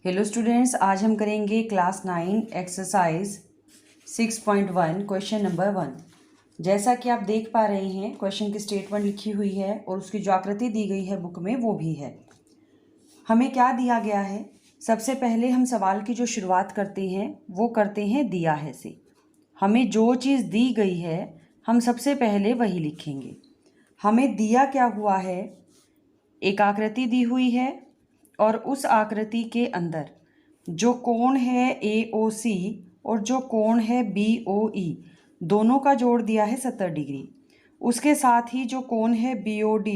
Hello students, आज हम करेंगे क्लास 9 एक्सरसाइज 6.1 क्वेश्चन नंबर 1। जैसा कि आप देख पा रहे हैं, क्वेश्चन की स्टेटमेंट लिखी हुई है और उसकी जो आकृति दी गई है बुक में वो भी है। हमें क्या दिया गया है? सबसे पहले हम सवाल की जो शुरुआत करते हैं वो करते हैं दिया है से। हमें जो चीज़ दी गई है हम सबसे पहले वही लिखेंगे। हमें दिया क्या हुआ है? एक आकृति दी हुई है और उस आकृति के अंदर जो कोण है AOC और जो कोण है BOE दोनों का जोड़ दिया है 70 डिग्री। उसके साथ ही जो कोण है BOD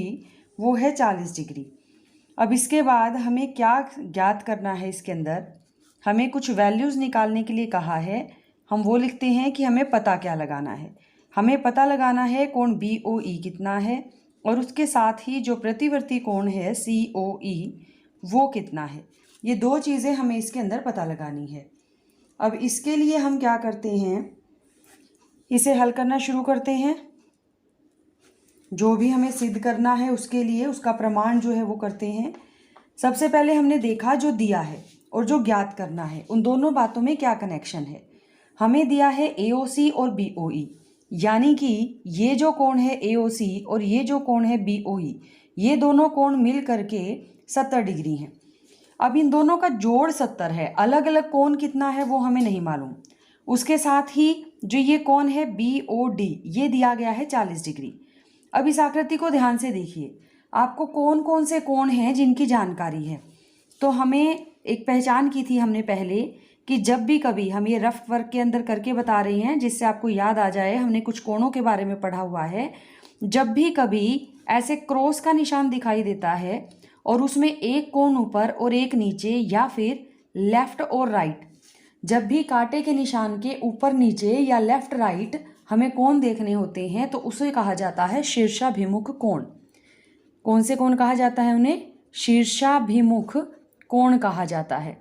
वो है 40 डिग्री। अब इसके बाद हमें क्या ज्ञात करना है? इसके अंदर हमें कुछ वैल्यूज़ निकालने के लिए कहा है। हम वो लिखते हैं कि हमें पता क्या लगाना है। हमें पता लगाना है कोण BOE कितना है और उसके साथ ही जो प्रतिवर्ती कोण है COE वो कितना है। ये दो चीज़ें हमें इसके अंदर पता लगानी है। अब इसके लिए हम क्या करते हैं, इसे हल करना शुरू करते हैं। जो भी हमें सिद्ध करना है उसके लिए उसका प्रमाण जो है वो करते हैं। सबसे पहले हमने देखा जो दिया है और जो ज्ञात करना है, उन दोनों बातों में क्या कनेक्शन है। हमें दिया है AOC और BOE, यानी कि ये जो कोण है AOC और ये जो कोण है BOE ये दोनों कोण मिल करके 70 डिग्री हैं। अब इन दोनों का जोड़ 70 है, अलग अलग कोण कितना है वो हमें नहीं मालूम। उसके साथ ही जो ये कोण है BOD ये दिया गया है 40 डिग्री। अब इस आकृति को ध्यान से देखिए, आपको कौन कौन से कोण हैं जिनकी जानकारी है। तो हमें एक पहचान की थी हमने पहले कि जब भी कभी हम ये रफ वर्क के अंदर करके बता रहे हैं जिससे आपको याद आ जाए, हमने कुछ कोणों के बारे में पढ़ा हुआ है। जब भी कभी ऐसे क्रॉस का निशान दिखाई देता है और उसमें एक कोण ऊपर और एक नीचे या फिर लेफ्ट और राइट, जब भी कांटे के निशान के ऊपर नीचे या लेफ्ट राइट हमें कोण देखने होते हैं तो उसे कहा जाता है शीर्षाभिमुख कोण। कौन से कोण कहा जाता है? उन्हें शीर्षाभिमुख कोण कहा जाता है।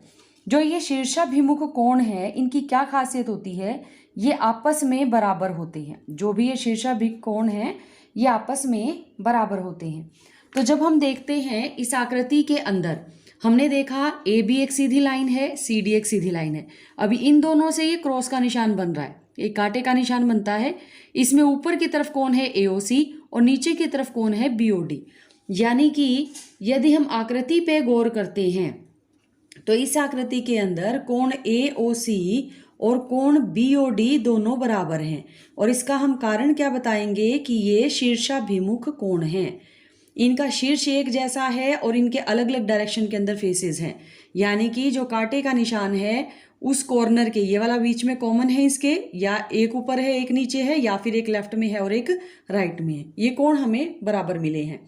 जो ये शीर्षाभिमुख कोण है इनकी क्या खासियत होती है? ये आपस में बराबर होते हैं। जो भी ये शीर्षाभिमुख कोण है ये आपस में बराबर होते हैं। तो जब हम देखते हैं इस आकृति के अंदर, हमने देखा AB एक सीधी लाइन है, CD एक सीधी लाइन है। अभी इन दोनों से ये क्रॉस का निशान बन रहा है, एक कांटे का निशान बनता है। इसमें ऊपर की तरफ कोण है AOC और नीचे की तरफ कोण है BOD। यानी कि यदि हम आकृति पे गौर करते हैं तो इस आकृति के अंदर कोण AOC और कोण BOD दोनों बराबर हैं। और इसका हम कारण क्या बताएंगे कि ये शीर्षाभिमुख कोण हैं। इनका शीर्ष एक जैसा है और इनके अलग अलग डायरेक्शन के अंदर फेसेस हैं। यानी कि जो कांटे का निशान है उस कॉर्नर के, ये वाला बीच में कॉमन है इसके, या एक ऊपर है एक नीचे है या फिर एक लेफ्ट में है और एक राइट में है। ये कोण हमें बराबर मिले हैं,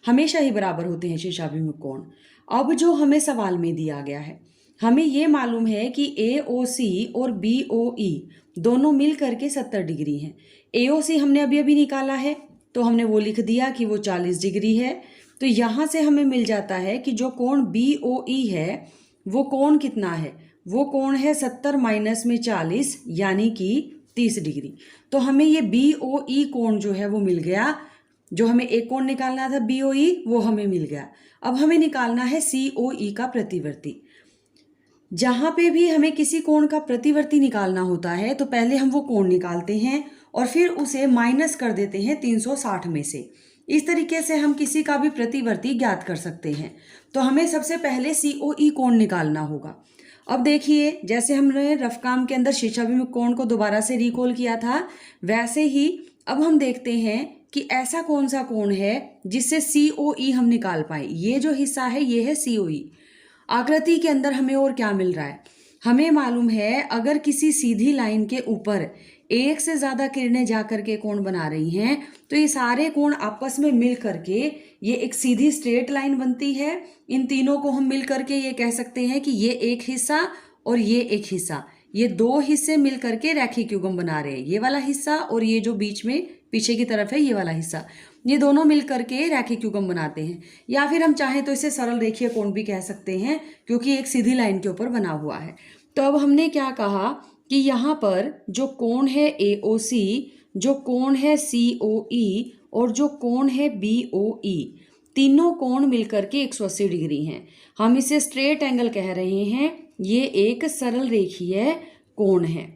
हमेशा ही बराबर होते हैं शीर्षाभिमुख कोण। अब जो हमें सवाल में दिया गया है, हमें ये मालूम है कि AOC और BOE दोनों मिल करके 70 डिग्री हैं। AOC हमने अभी अभी निकाला है तो हमने वो लिख दिया कि वो 40 डिग्री है। तो यहाँ से हमें मिल जाता है कि जो कोण BOE है वो कोण कितना है? वो कोण है 70 माइनस में 40 यानी कि 30 डिग्री। तो हमें ये BOE कोण जो है वो मिल गया। जो हमें एक कोण निकालना था BOE वो हमें मिल गया। अब हमें निकालना है COE का प्रतिवर्ती। जहाँ पे भी हमें किसी कोण का प्रतिवर्ती निकालना होता है तो पहले हम वो कोण निकालते हैं और फिर उसे माइनस कर देते हैं 360 में से। इस तरीके से हम किसी का भी प्रतिवर्ती ज्ञात कर सकते हैं। तो हमें सबसे पहले COE कोण निकालना होगा। अब देखिए, जैसे हमने रफ काम के अंदर शीर्षाभिमुख कोण को दोबारा से रिकॉल किया था, वैसे ही अब हम देखते हैं कि ऐसा कौन सा कोण है जिससे COE हम निकाल पाए। ये जो हिस्सा है ये है COE। आकृति के अंदर हमें और क्या मिल रहा है? हमें मालूम है अगर किसी सीधी लाइन के ऊपर एक से ज़्यादा किरणें जाकर के कोण बना रही हैं तो ये सारे कोण आपस में मिल करके ये एक सीधी स्ट्रेट लाइन बनती है। इन तीनों को हम मिल करके ये कह सकते हैं कि ये एक हिस्सा और ये एक हिस्सा, ये दो हिस्से मिल करके रैखिक युग्म बना रहे हैं। ये वाला हिस्सा और ये जो बीच में पीछे की तरफ है ये वाला हिस्सा, ये दोनों मिल करके रैखिक युग्म बनाते हैं। या फिर हम चाहें तो इसे सरल रेखीय कोण भी कह सकते हैं क्योंकि एक सीधी लाइन के ऊपर बना हुआ है। तो अब हमने क्या कहा कि यहाँ पर जो कोण है AOC, जो कोण है COE और जो कोण है BOE, तीनों कोण मिलकर के 180 डिग्री हैं। हम इसे स्ट्रेट एंगल कह रहे हैं। ये एक सरल रेखीय कोण है।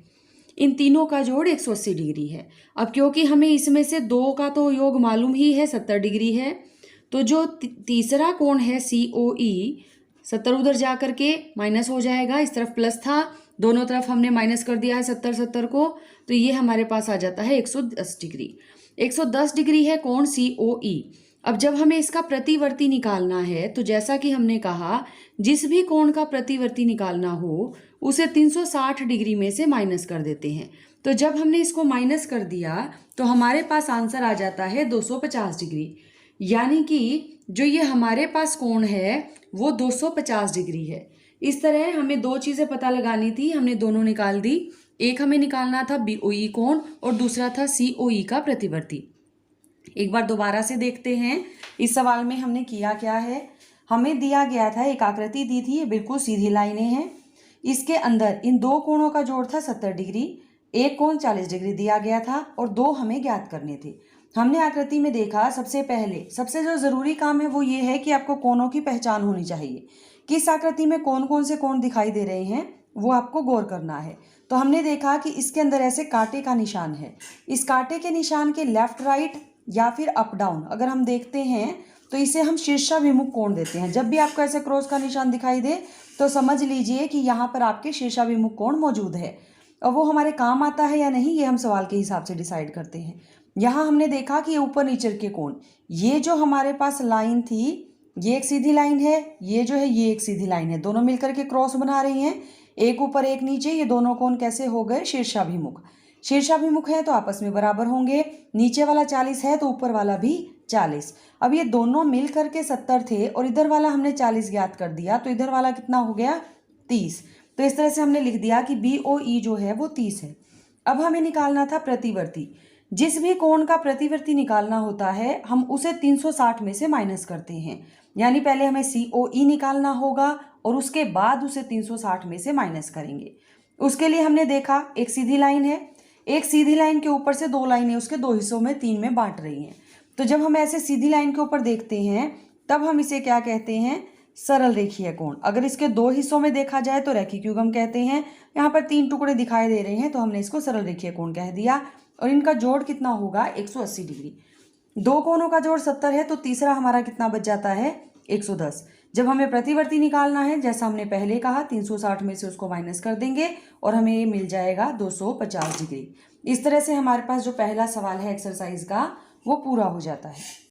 इन तीनों का जोड़ 180 डिग्री है। अब क्योंकि हमें इसमें से दो का तो योग मालूम ही है, 70 डिग्री है, तो जो तीसरा कोण है COE, 70 उधर जा करके माइनस हो जाएगा, इस तरफ प्लस था, दोनों तरफ हमने माइनस कर दिया है 70 को, तो ये हमारे पास आ जाता है 110 डिग्री। 110 डिग्री है कोण COE। अब जब हमें इसका प्रतिवर्ती निकालना है तो जैसा कि हमने कहा, जिस भी कोण का प्रतिवर्ती निकालना हो उसे 360 डिग्री में से माइनस कर देते हैं। तो जब हमने इसको माइनस कर दिया तो हमारे पास आंसर आ जाता है 250 डिग्री। यानी कि जो ये हमारे पास कोण है वो 250 डिग्री है। इस तरह हमें दो चीज़ें पता लगानी थी, हमने दोनों निकाल दी। एक हमें निकालना था BOE कोण और दूसरा था COE का प्रतिवर्ती। एक बार दोबारा से देखते हैं इस सवाल में हमने किया क्या है। हमें दिया गया था, एक आकृति दी थी, ये बिल्कुल सीधी लाइनें हैं। इसके अंदर इन दो कोणों का जोड़ था 70 डिग्री, एक कोण 40 डिग्री दिया गया था और दो हमें ज्ञात करने थे। हमने आकृति में देखा, सबसे पहले सबसे जो ज़रूरी काम है वो ये है कि आपको कोणों की पहचान होनी चाहिए। किस आकृति में कौन कौन से कोण दिखाई दे रहे हैं वो आपको गौर करना है। तो हमने देखा कि इसके अंदर ऐसे कांटे का निशान है। इस कांटे के निशान के लेफ्ट राइट या फिर अप डाउन अगर हम देखते हैं तो इसे हम शीर्षाभिमुख कोण देते हैं। जब भी आपको ऐसे क्रॉस का निशान दिखाई दे तो समझ लीजिए कि यहाँ पर आपके शीर्षाभिमुख कोण मौजूद है। और वो हमारे काम आता है या नहीं, ये हम सवाल के हिसाब से डिसाइड करते हैं। यहाँ हमने देखा कि ऊपर नीचे के कोण, ये जो हमारे पास लाइन थी ये एक सीधी लाइन है, ये जो है ये एक सीधी लाइन है, दोनों मिलकर के क्रॉस बना रही हैं, एक ऊपर एक नीचे। ये दोनों कोण कैसे हो गए? शीर्षाभिमुख। शीर्षाभिमुख है तो आपस में बराबर होंगे। नीचे वाला 40 है तो ऊपर वाला भी 40। अब ये दोनों मिल करके 70 थे और इधर वाला हमने 40 ज्ञात कर दिया, तो इधर वाला कितना हो गया? 30। तो इस तरह से हमने लिख दिया कि BOE जो है वो 30 है। अब हमें निकालना था प्रतिवर्ती। जिस भी कोण का प्रतिवर्ती निकालना होता है हम उसे 360 में से माइनस करते हैं। यानी पहले हमें COE निकालना होगा और उसके बाद उसे 360 में से माइनस करेंगे। उसके लिए हमने देखा, एक सीधी लाइन है, एक सीधी लाइन के ऊपर से दो लाइनें उसके दो हिस्सों में 3 में बांट रही हैं। तो जब हम ऐसे सीधी लाइन के ऊपर देखते हैं तब हम इसे क्या कहते हैं? सरल रेखीय कोण। अगर इसके दो हिस्सों में देखा जाए तो रैखिक युग्म कहते हैं। यहाँ पर 3 टुकड़े दिखाई दे रहे हैं तो हमने इसको सरल रेखीय कोण कह दिया। और इनका जोड़ कितना होगा? 180 डिग्री। दो कोणों का जोड़ 70 है तो तीसरा हमारा कितना बच जाता है? 110। जब हमें प्रतिवर्ती निकालना है, जैसा हमने पहले कहा, 360 में से उसको माइनस कर देंगे और हमें ये मिल जाएगा 250 डिग्री। इस तरह से हमारे पास जो पहला सवाल है एक्सरसाइज का वो पूरा हो जाता है।